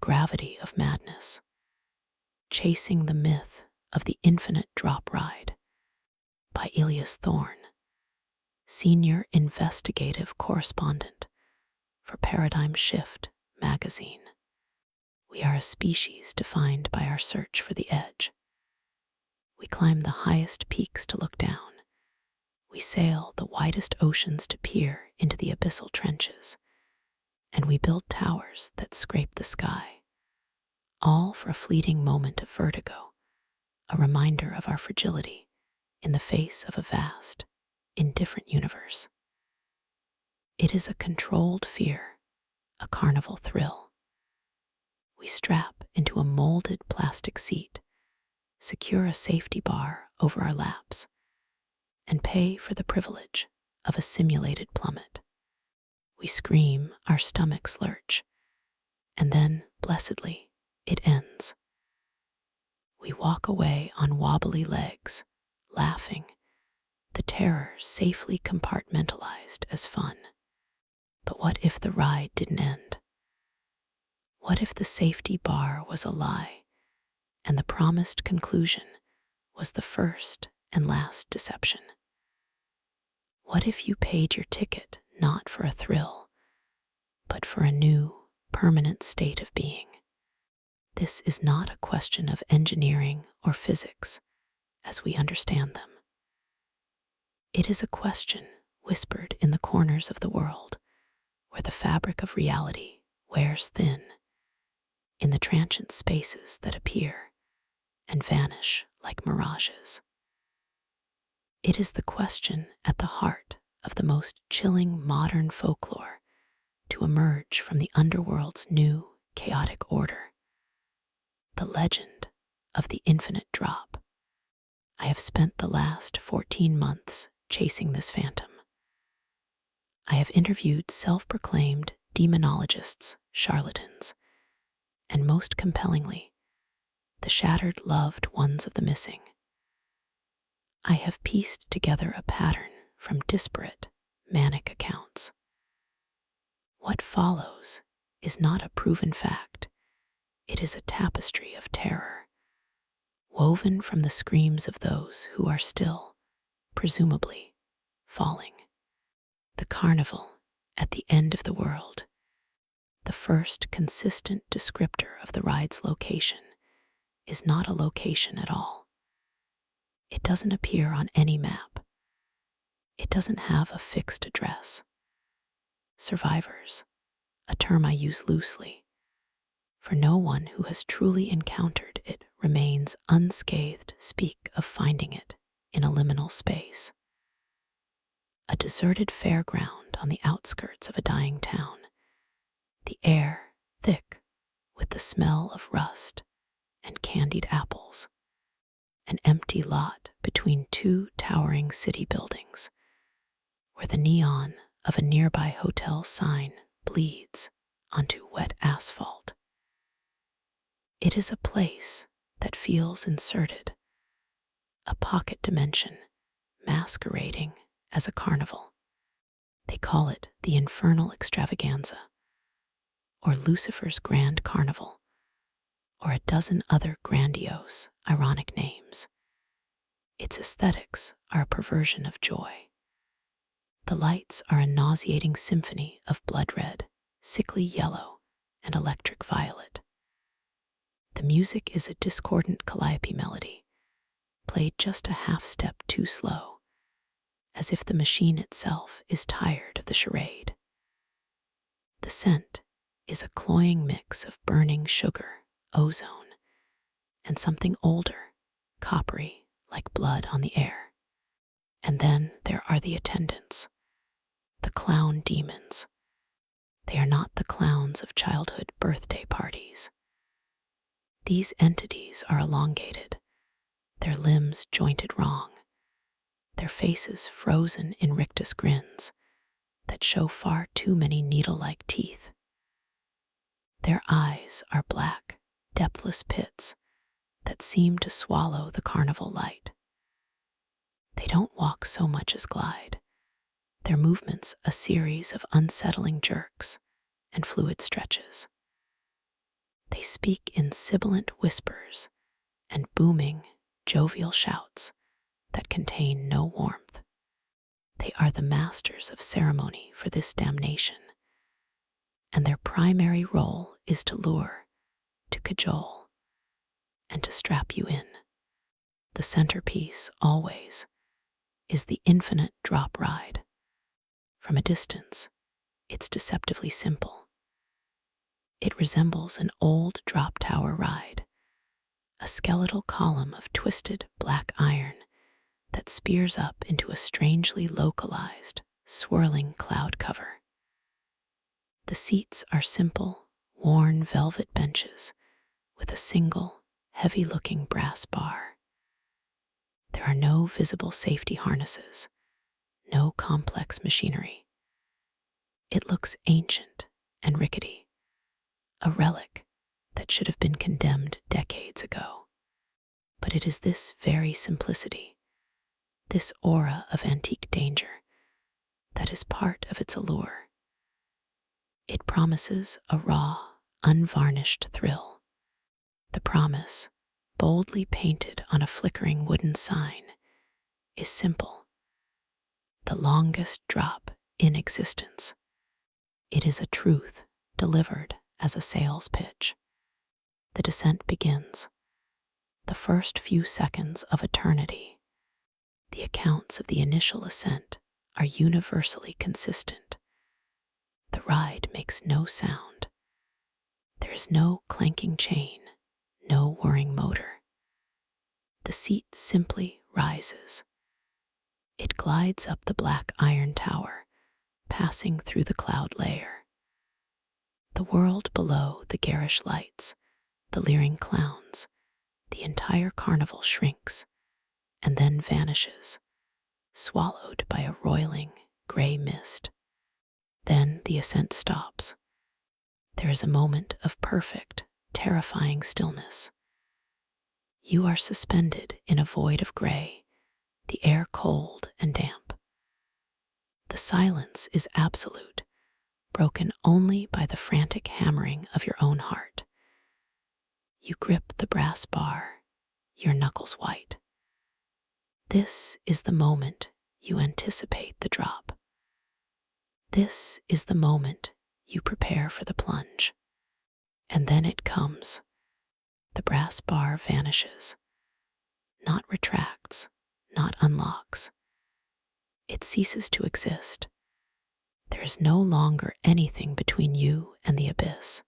gravity of madness, Chasing the Myth of the Infinite Drop Ride by Thorn, Senior Investigative Correspondent for Paradigm Shift magazine. We are a species defined by our search for the edge. We climb the highest peaks to look down. We sail the widest oceans to peer into the abyssal trenches. And we build towers that scrape the sky, all for a fleeting moment of vertigo, a reminder of our fragility in the face of a vast, indifferent universe. It is a controlled fear, a carnival thrill. We strap into a molded plastic seat, secure a safety bar over our laps, and pay for the privilege of a simulated plummet. We scream, our stomachs lurch, and then, blessedly, it ends. We walk away on wobbly legs, laughing, the terror safely compartmentalized as fun. But what if the ride didn't end? What if the safety bar was a lie, and the promised conclusion was the first and last deception? What if you paid your ticket not for a thrill, but for a new, permanent state of being? This is not a question of engineering or physics as we understand them. It is a question whispered in the corners of the world, where the fabric of reality wears thin, in the transient spaces that appear and vanish like mirages. It is the question at the heart of the most chilling modern folklore to emerge from the underworld's new, chaotic order. The legend of the infinite drop. I have spent the last 14 months chasing this phantom. I have interviewed self-proclaimed demonologists, charlatans, and most compellingly, the shattered loved ones of the missing. I have pieced together a pattern from disparate, manic accounts. What follows is not a proven fact. It is a tapestry of terror, woven from the screams of those who are still, presumably, falling. The carnival at the end of the world, the first consistent descriptor of the ride's location, is not a location at all. It doesn't appear on any map. It doesn't have a fixed address. Survivors, a term I use loosely, for no one who has truly encountered it remains unscathed, speak of finding it in a liminal space. A deserted fairground on the outskirts of a dying town, the air thick with the smell of rust and candied apples, an empty lot between two towering city buildings, where the neon of a nearby hotel sign bleeds onto wet asphalt. It is a place that feels inserted, a pocket dimension masquerading as a carnival. They call it the Infernal Extravaganza, or Lucifer's Grand Carnival, or a dozen other grandiose, ironic names. Its aesthetics are a perversion of joy. The lights are a nauseating symphony of blood red, sickly yellow, and electric violet. The music is a discordant calliope melody, played just a half step too slow, as if the machine itself is tired of the charade. The scent is a cloying mix of burning sugar, ozone, and something older, coppery, like blood on the air. And then there are the attendants, the clown demons. They are not the clowns of childhood birthday parties. These entities are elongated, their limbs jointed wrong, their faces frozen in rictus grins that show far too many needle-like teeth. Their eyes are black, depthless pits that seem to swallow the carnival light. They don't walk so much as glide, their movements a series of unsettling jerks and fluid stretches. They speak in sibilant whispers and booming, jovial shouts that contain no warmth. They are the masters of ceremony for this damnation, and their primary role is to lure, to cajole, and to strap you in. The centerpiece, always, is the infinite drop ride. From a distance, it's deceptively simple. It resembles an old drop tower ride, a skeletal column of twisted black iron that spears up into a strangely localized, swirling cloud cover. The seats are simple, worn velvet benches with a single, heavy-looking brass bar. There are no visible safety harnesses, no complex machinery. It looks ancient and rickety, a relic that should have been condemned decades ago. But it is this very simplicity, this aura of antique danger, that is part of its allure. It promises a raw, unvarnished thrill. The promise, boldly painted on a flickering wooden sign, is simple. The longest drop in existence. It is a truth delivered as a sales pitch. The descent begins. The first few seconds of eternity. The accounts of the initial ascent are universally consistent. The ride makes no sound. There is no clanking chain, no whirring motor. The seat simply rises. It glides up the black iron tower, passing through the cloud layer. The world below the garish lights, the leering clowns, the entire carnival shrinks and then vanishes, swallowed by a roiling gray mist. Then the ascent stops. There is a moment of perfect, terrifying stillness. You are suspended in a void of gray, the air cold and damp. The silence is absolute, broken only by the frantic hammering of your own heart. You grip the brass bar, your knuckles white. This is the moment you anticipate the drop. This is the moment you prepare for the plunge. And then it comes. The brass bar vanishes, not retracts, not unlocks. It ceases to exist. There is no longer anything between you and the abyss.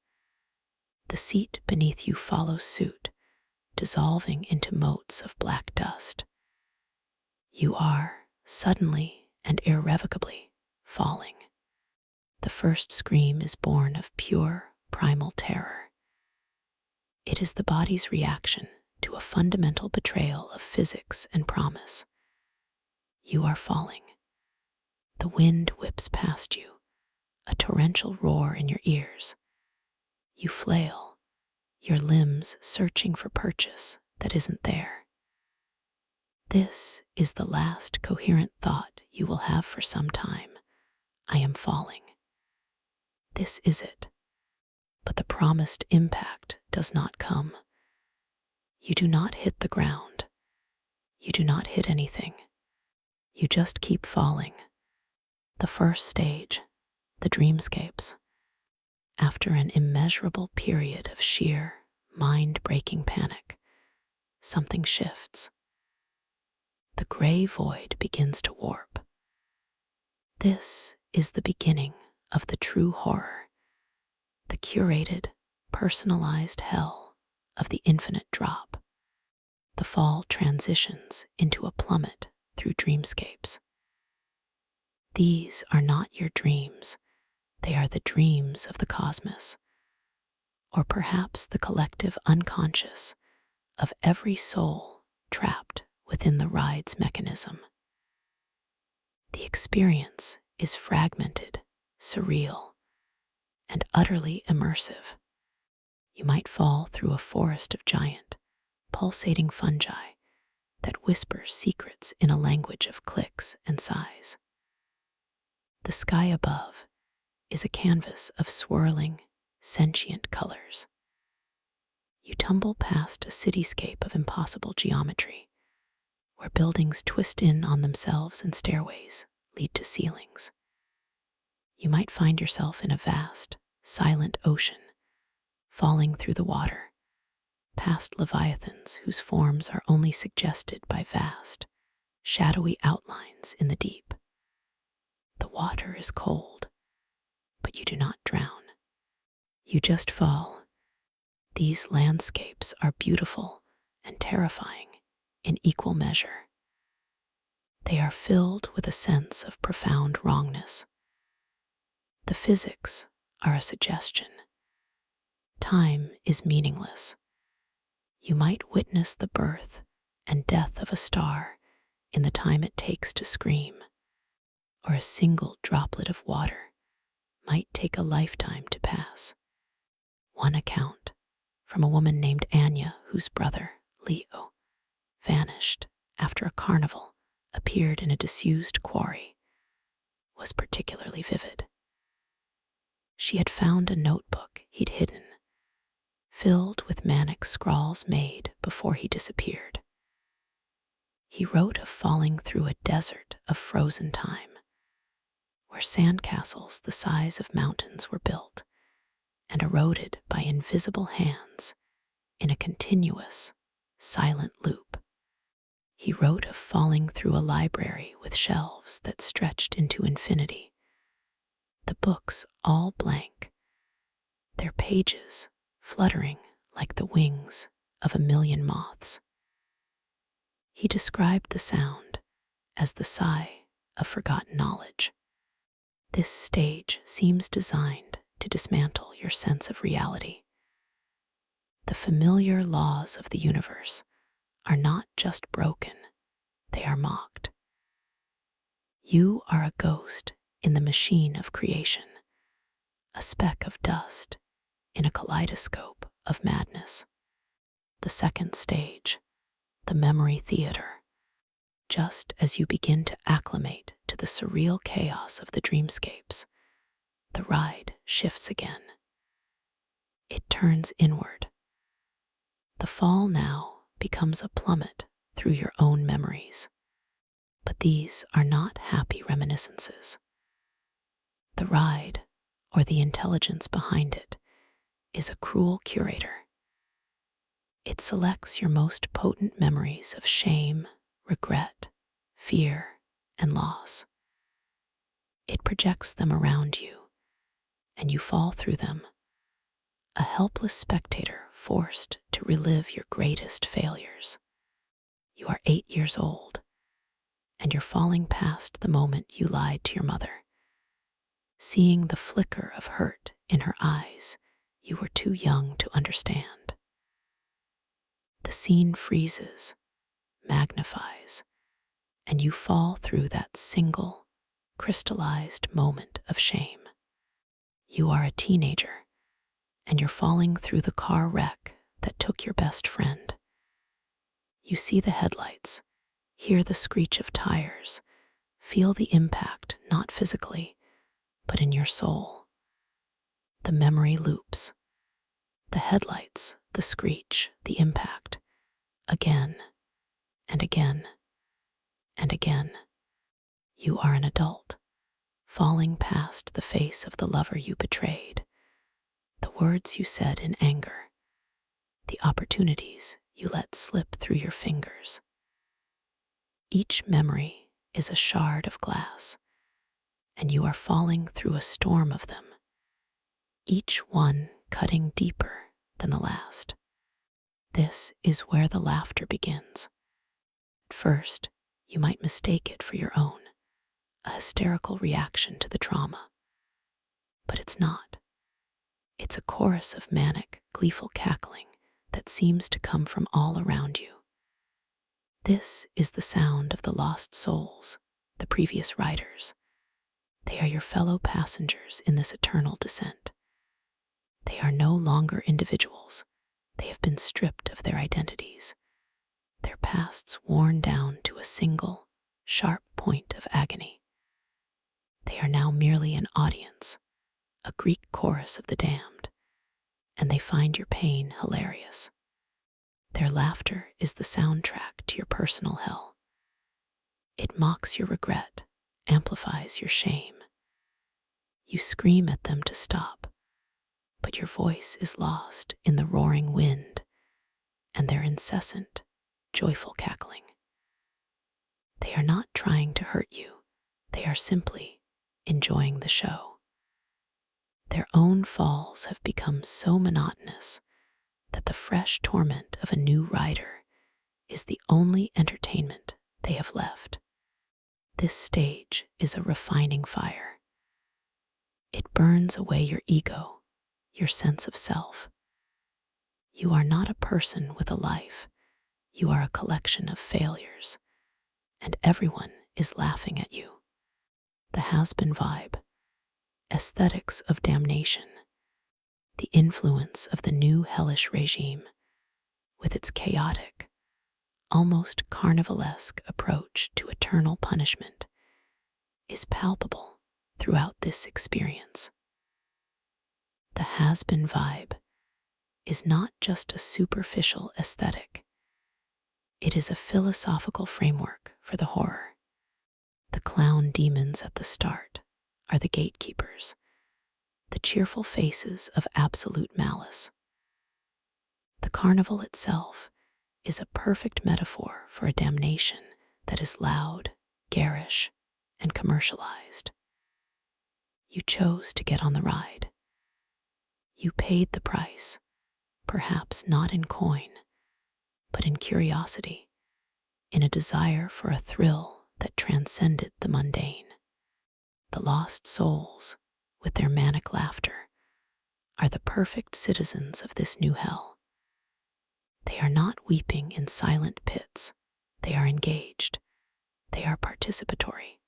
The seat beneath you follows suit, dissolving into motes of black dust. You are, suddenly and irrevocably, falling. The first scream is born of pure, primal terror. It is the body's reaction to a fundamental betrayal of physics and promise. You are falling. The wind whips past you, a torrential roar in your ears. You flail, your limbs searching for purchase that isn't there. This is the last coherent thought you will have for some time. I am falling. This is it. But the promised impact does not come. You do not hit the ground. You do not hit anything. You just keep falling. The first stage, the dreamscapes. After an immeasurable period of sheer, mind-breaking panic, something shifts. The gray void begins to warp. This is the beginning of the true horror, the curated, personalized hell of the infinite drop. The fall transitions into a plummet through dreamscapes. These are not your dreams. They are the dreams of the cosmos, or perhaps the collective unconscious of every soul trapped within the ride's mechanism. The experience is fragmented, surreal, and utterly immersive. You might fall through a forest of giant, pulsating fungi that whisper secrets in a language of clicks and sighs. The sky above is a canvas of swirling, sentient colors. tumble past a cityscape of impossible geometry, where buildings twist in on themselves and stairways lead to ceilings. You might find yourself in a vast, silent ocean, falling through the water, past leviathans whose forms are only suggested by vast, shadowy outlines in the deep. The water is cold, but you do not drown. You just fall. These landscapes are beautiful and terrifying in equal measure. They are filled with a sense of profound wrongness. The physics are a suggestion. Time is meaningless. You might witness the birth and death of a star in the time it takes to scream, or a single droplet of water might take a lifetime to pass. One account from a woman named Anya, whose brother, Leo, vanished after a carnival appeared in a disused quarry, was particularly vivid. She had found a notebook he'd hidden, filled with manic scrawls made before he disappeared. He wrote of falling through a desert of frozen time, where sandcastles the size of mountains were built and eroded by invisible hands in a continuous, silent loop. He wrote of falling through a library with shelves that stretched into infinity, the books all blank, their pages fluttering like the wings of a million moths. He described the sound as the sigh of forgotten knowledge. This stage seems designed to dismantle your sense of reality. The familiar laws of the universe are not just broken, they are mocked. You are a ghost in the machine of creation, a speck of dust in a kaleidoscope of madness. The second stage, the memory theater. Just as you begin to acclimate to the surreal chaos of the dreamscapes, the ride shifts again. It turns inward. The fall now becomes a plummet through your own memories. But these are not happy reminiscences. The ride, or the intelligence behind it, is a cruel curator. It selects your most potent memories of shame, regret, fear, and loss. It projects them around you, and you fall through them, a helpless spectator forced to relive your greatest failures. You are 8 years old, and you're falling past the moment you lied to your mother. Seeing the flicker of hurt in her eyes you were too young to understand. The scene freezes, magnifies, and you fall through that single, crystallized moment of shame. You are a teenager, and you're falling through the car wreck that took your best friend. You see the headlights, hear the screech of tires, feel the impact not physically, but in your soul. The memory loops. The headlights, the screech, the impact. Again and again and again. You are an adult, falling past the face of the lover you betrayed, the words you said in anger, the opportunities you let slip through your fingers. Each memory is a shard of glass, and you are falling through a storm of them, each one cutting deeper than the last. This is where the laughter begins. At first, you might mistake it for your own, a hysterical reaction to the trauma. But it's not. It's a chorus of manic, gleeful cackling that seems to come from all around you. This is the sound of the lost souls, the previous riders. They are your fellow passengers in this eternal descent. They are no longer individuals. They have been stripped of their identities, their pasts worn down to a single, sharp point of agony. They are now merely an audience, a Greek chorus of the damned, and they find your pain hilarious. Their laughter is the soundtrack to your personal hell. It mocks your regret, amplifies your shame. You scream at them to stop, but your voice is lost in the roaring wind and their incessant, joyful cackling. They are not trying to hurt you. They are simply enjoying the show. Their own falls have become so monotonous that the fresh torment of a new rider is the only entertainment they have left. This stage is a refining fire. It burns away your ego, your sense of self. You are not a person with a life. You are a collection of failures, and everyone is laughing at you. The has-been vibe, aesthetics of damnation, the influence of the new hellish regime, with its chaotic, almost carnivalesque approach to eternal punishment, is palpable throughout this experience. The has-been vibe is not just a superficial aesthetic. It is a philosophical framework for the horror. The clown demons at the start are the gatekeepers, the cheerful faces of absolute malice. The carnival itself is a perfect metaphor for a damnation that is loud, garish, and commercialized. You chose to get on the ride. You paid the price, perhaps not in coin, but in curiosity, in a desire for a thrill that transcended the mundane. The lost souls, with their manic laughter, are the perfect citizens of this new hell. They are not weeping in silent pits. They are engaged. They are participatory.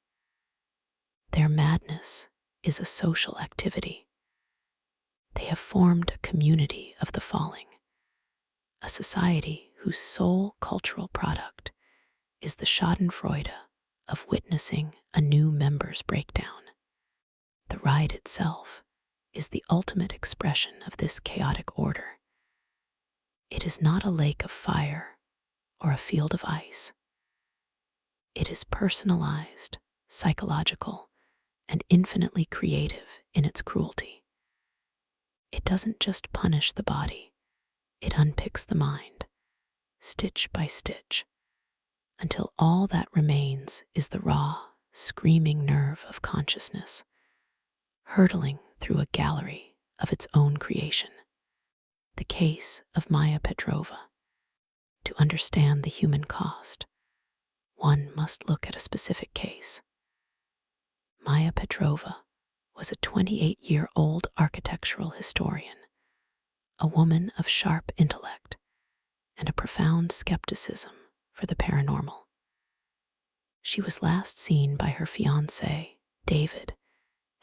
Their madness is a social activity. They have formed a community of the falling, a society whose sole cultural product is the schadenfreude of witnessing a new member's breakdown. The ride itself is the ultimate expression of this chaotic order. It is not a lake of fire or a field of ice. It is personalized, psychological, and infinitely creative in its cruelty. It doesn't just punish the body, it unpicks the mind, stitch by stitch, until all that remains is the raw, screaming nerve of consciousness, hurtling through a gallery of its own creation. The case of Maya Petrova. To understand the human cost, one must look at a specific case. Maya Petrova was a 28-year-old architectural historian, a woman of sharp intellect and a profound skepticism for the paranormal. She was last seen by her fiancé, David,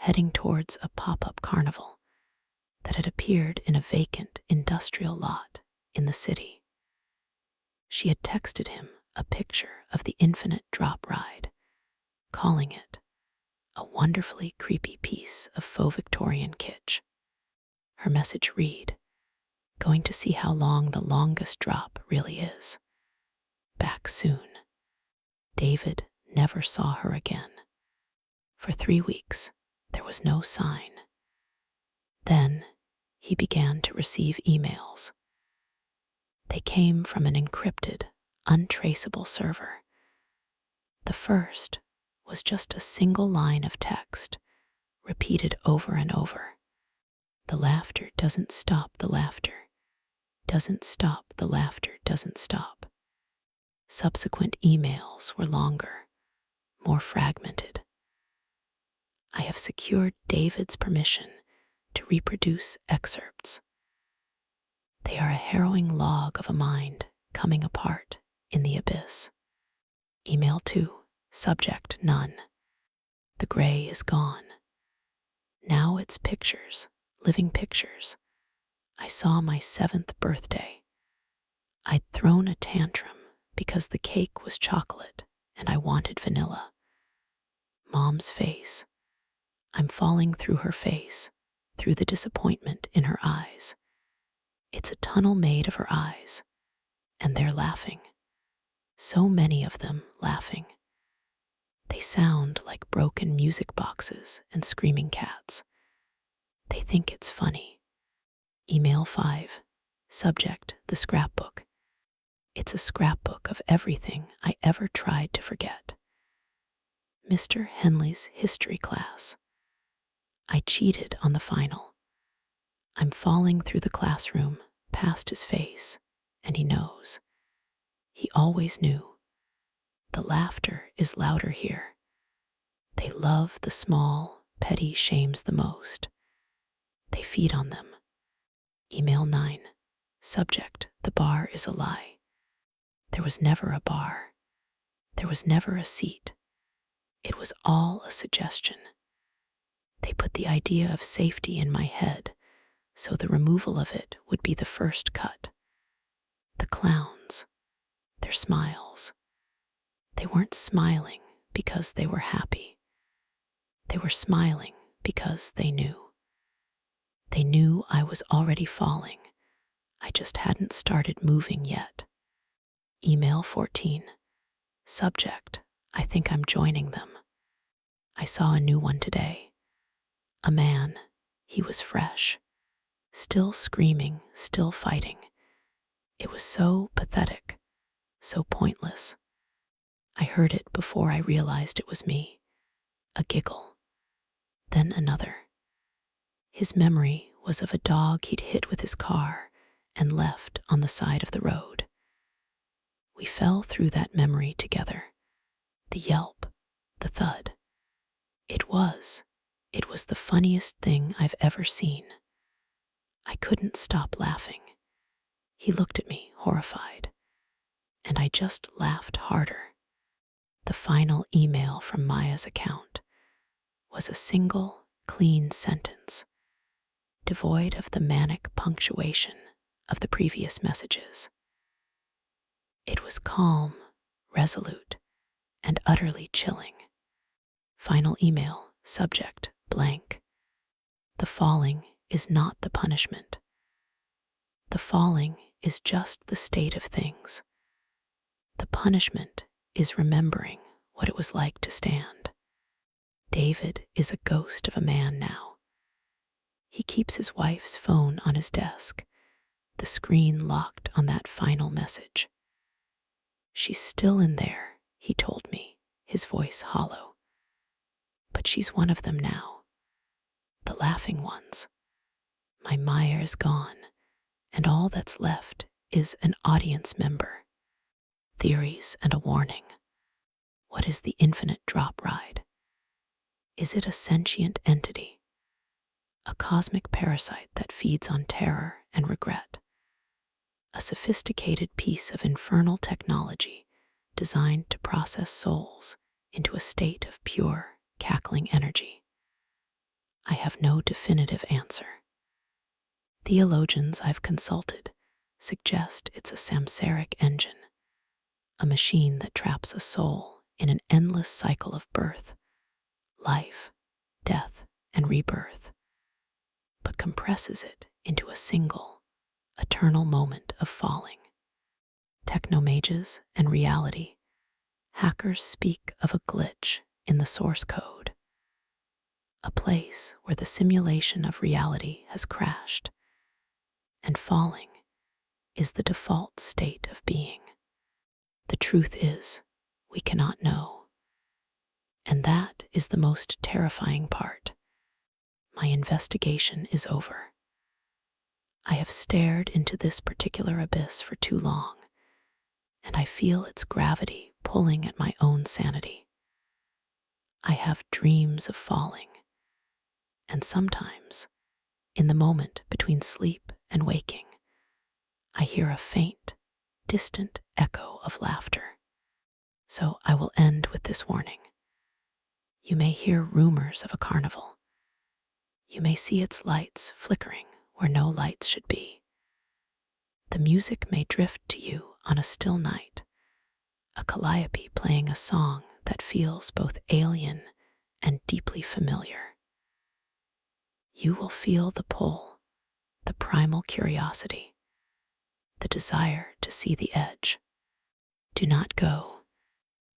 heading towards a pop-up carnival that had appeared in a vacant industrial lot in the city. She had texted him a picture of the infinite drop ride, calling it a wonderfully creepy piece of faux Victorian kitsch. Her message read, "Going to see how long the longest drop really is. Back soon." David never saw her again. For 3 weeks, there was no sign. Then he began to receive emails. They came from an encrypted, untraceable server. The first was just a single line of text, repeated over and over. The laughter doesn't stop, the laughter doesn't stop, the laughter doesn't stop. Subsequent emails were longer, more fragmented. I have secured David's permission to reproduce excerpts. They are a harrowing log of a mind coming apart in the abyss. Email 2, subject none. The gray is gone. Now it's pictures, living pictures. I saw my 7th birthday. I'd thrown a tantrum because the cake was chocolate and I wanted vanilla. Mom's face. I'm falling through her face, through the disappointment in her eyes. It's a tunnel made of her eyes. And they're laughing. So many of them laughing. They sound like broken music boxes and screaming cats. They think it's funny. Email 5. Subject, the scrapbook. It's a scrapbook of everything I ever tried to forget. Mr. Henley's history class. I cheated on the final. I'm falling through the classroom, past his face, and he knows. He always knew. The laughter is louder here. They love the small, petty shames the most. They feed on them. Email 9. Subject, the bar is a lie. There was never a bar. There was never a seat. It was all a suggestion. They put the idea of safety in my head, so the removal of it would be the first cut. The clowns, their smiles. They weren't smiling because they were happy. They were smiling because they knew. They knew I was already falling. I just hadn't started moving yet. Email 14. Subject, I think I'm joining them. I saw a new one today. A man, he was fresh. Still screaming, still fighting. It was so pathetic, so pointless. I heard it before I realized it was me. A giggle. Then another. His memory was of a dog he'd hit with his car and left on the side of the road. We fell through that memory together. The yelp, the thud. It was the funniest thing I've ever seen. I couldn't stop laughing. He looked at me, horrified, and I just laughed harder. The final email from Maya's account was a single, clean sentence, devoid of the manic punctuation of the previous messages. It was calm, resolute, and utterly chilling. Final email, subject, blank. The falling is not the punishment. The falling is just the state of things. The punishment is remembering what it was like to stand. David is a ghost of a man now. He keeps his wife's phone on his desk, the screen locked on that final message. She's still in there, he told me, his voice hollow. But she's one of them now. The laughing ones. My Maya is gone, and all that's left is an audience member. Theories and a warning. What is the infinite drop ride? Is it a sentient entity? A cosmic parasite that feeds on terror and regret? A sophisticated piece of infernal technology designed to process souls into a state of pure, cackling energy? I have no definitive answer. Theologians I've consulted suggest it's a samsaric engine, a machine that traps a soul in an endless cycle of birth, life, death, and rebirth, but compresses it into a single, eternal moment of falling. Technomages and reality, hackers speak of a glitch in the source code, a place where the simulation of reality has crashed, and falling is the default state of being. The truth is, we cannot know. And that is the most terrifying part. My investigation is over. I have stared into this particular abyss for too long, and I feel its gravity pulling at my own sanity. I have dreams of falling, and sometimes, in the moment between sleep and waking, I hear a faint, distant echo of laughter. So I will end with this warning. You may hear rumors of a carnival. You may see its lights flickering where no lights should be. The music may drift to you on a still night, a calliope playing a song that feels both alien and deeply familiar. You will feel the pull, the primal curiosity, the desire to see the edge. Do not go.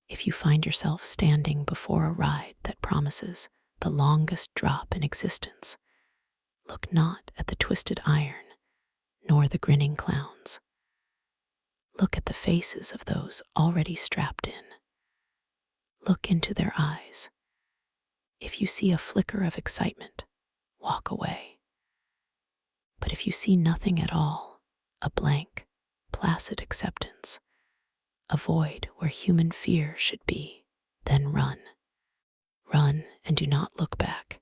If you find yourself standing before a ride that promises the longest drop in existence, look not at the twisted iron, nor the grinning clowns. Look at the faces of those already strapped in. Look into their eyes. If you see a flicker of excitement, walk away. But if you see nothing at all, a blank, placid acceptance, a void where human fear should be, then run. Run and do not look back,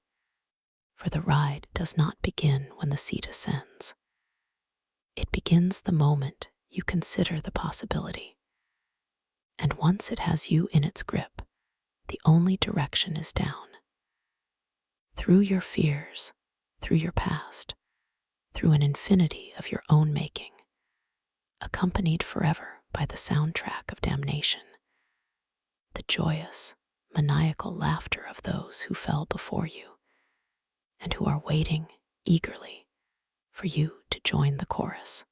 for the ride does not begin when the seat ascends. It begins the moment you consider the possibility. And once it has you in its grip, the only direction is down. Through your fears, through your past, through an infinity of your own making, accompanied forever by the soundtrack of damnation, the joyous, maniacal laughter of those who fell before you, and who are waiting eagerly for you to join the chorus.